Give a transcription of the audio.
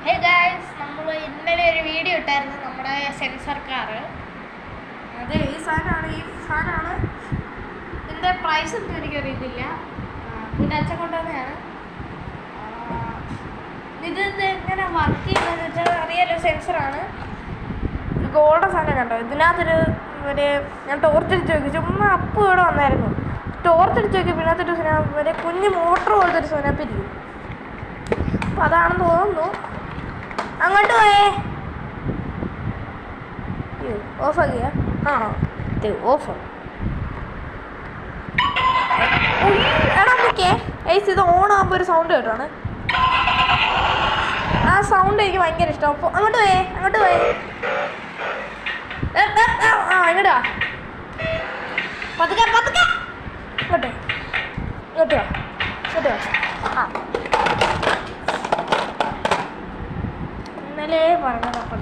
Hey guys, നമ്മൾ ഇന്നലെ ഒരു വീഡിയോ ഇട്ടായിരുന്നു നമ്മുടെ സെൻസർ കാർ. അത് ഈ സാധനമാണ്. ഇതിൻ്റെ പ്രൈസ് ഒന്നും എനിക്കറിയത്തില്ല. പിന്നെ അച്ഛൻ കൊണ്ടുവന്നതാണ്. ഇത് എങ്ങനെ വർക്ക് ചെയ്യുന്നതെന്ന് വെച്ചാൽ അറിയാലോ, സെൻസറാണ്. ഗോൾഡൻ സാധനം കണ്ടോ? ഇതിനകത്തൊരു ഞാൻ ടോർച്ചടിച്ച് നോക്കി. ചുമ്മാ അപ്പ് ഇവിടെ വന്നായിരുന്നു. ടോർച്ചടിച്ച് നോക്കി ഇതിനകത്തൊരു കുഞ്ഞ് മോട്ടർ പോലത്തെ ഒരു സുനാപ്പിരിക്കും. അപ്പം അതാണെന്ന് തോന്നുന്നു. അങ്ങോട്ട് പോയേ. ഓഫാക്കിയ ആണോ? ഓഫ് എടാ നോക്കിയേ. ഇത് ഓൺ ആകുമ്പോൾ ഒരു സൗണ്ട് കേട്ടാണ്. ആ സൗണ്ട് എനിക്ക് ഭയങ്കര ഇഷ്ടം. അപ്പോൾ അങ്ങോട്ട് പോയേ. ഇങ്ങോട്ടാ പതുക്കെ ഇങ്ങോട്ട് ആ ഇന്നലെ പറഞ്ഞത് അപ്പം